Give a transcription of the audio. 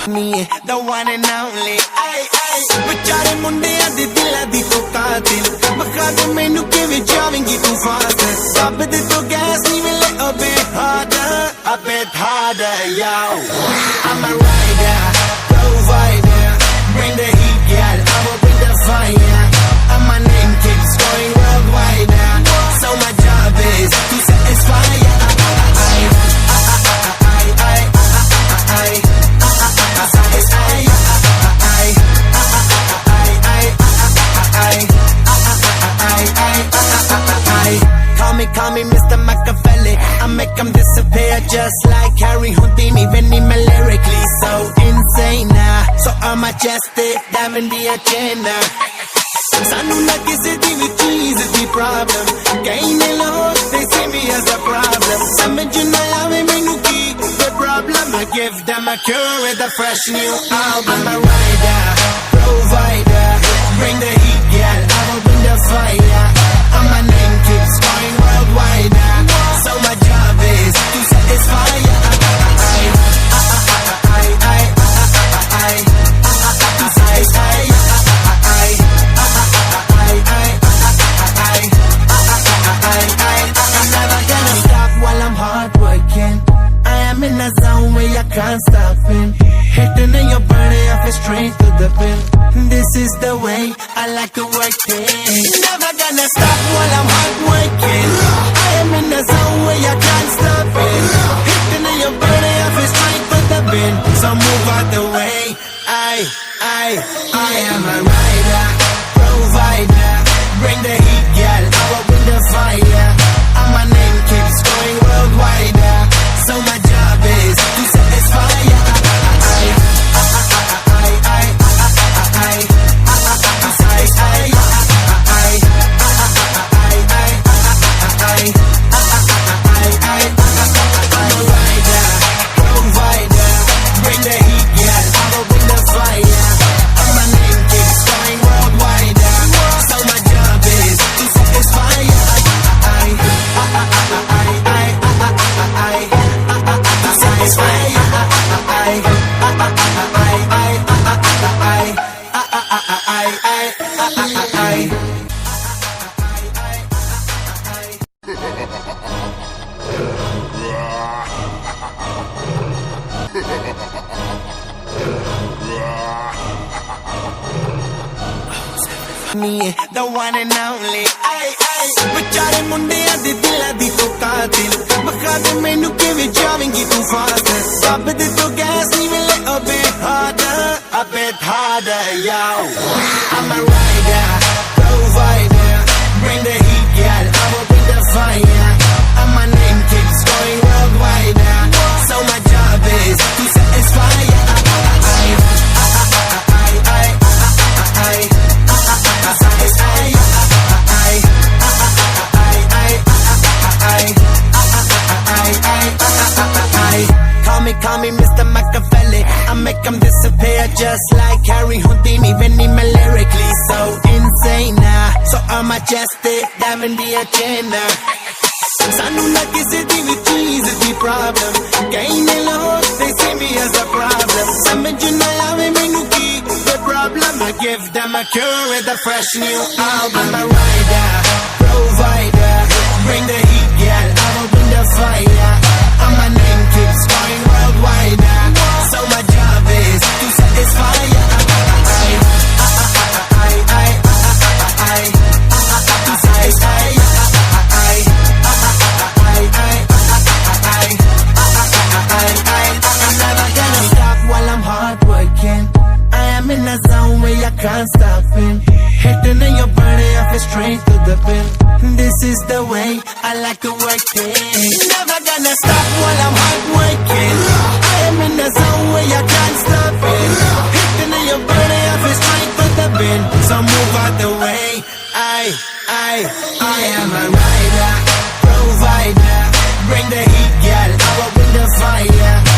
Me, the one and only. बेचारे मुंडियां दे दिलां दी तो कातिल बखा दे मैनू किवें जावेंगी तू फास्ट सब दे तो गैस नहीं मिले a bit harder, yo. I'm a rider, provider, bring the heat, girl, I will bring the fire. And my name keeps going worldwide. So my job is to satisfy ya. Call me Mr. Machiavelli. I make them disappear just like Harry Houdini. When I'm lyrically so insane, so I'm majestic, diamond the agenda. Sanu na kisi di vi cheez di problem. Kahin log they see me as a problem. Samajh na aave mainu ki the problem. I give them a cure with a fresh new album. I'm a rider, provider, bring the heat, girl, I will bring the fire. And my name keeps going worldwide. So my job is to satisfy ya. In a zone where you can't stop it. Hitting in your body off it straight to the pin. This is the way I like to work it. Never gonna stop while I'm hard working. I am in a zone where you can't stop it. Hitting in your body off it straight to the pin. So move out the way. I am a rider, provider, bring the heat, girl, I will bring the fire. And my name keeps going worldwide. So my job is to satisfy ya. Me, the one and only. बेचारे मुंडियां दे दिलां दी तो कातिल बखा दे मैनू किवें जावेंगी तू fast सब दे तो gas नहीं मिले a bit harder, yo. I'm a rider, provider, bring the heat, girl, I will bring the fire. And my name keeps going worldwide. So my job is to satisfy ya. Call me Mr. Machiavelli. I make them disappear just like Harry Houdini. When I'm lyrically so insane, so I'm majestic, diamond the agenda. Sanu na kisi di vi cheez di problem. Kahin log they see me as a problem. Samajh na aave mainu ki the problem. I give them a cure with a fresh new album. I'm a rider, provider, bring the heat, girl, I will bring the fire. And my name keeps going worldwide. So my job is to satisfy ya. I'm never gonna stop while I'm hard working. I am in a zone where you can't stop it. Hitting in your body off it straight to the pin. This is the way I like to work it. Never gonna stop while I'm hard working. I am in a zone where you can't stop it. Hitting in your body off it straight to the pin. So move out the way. I am a rider, provider, bring the heat, girl, I will bring the fire.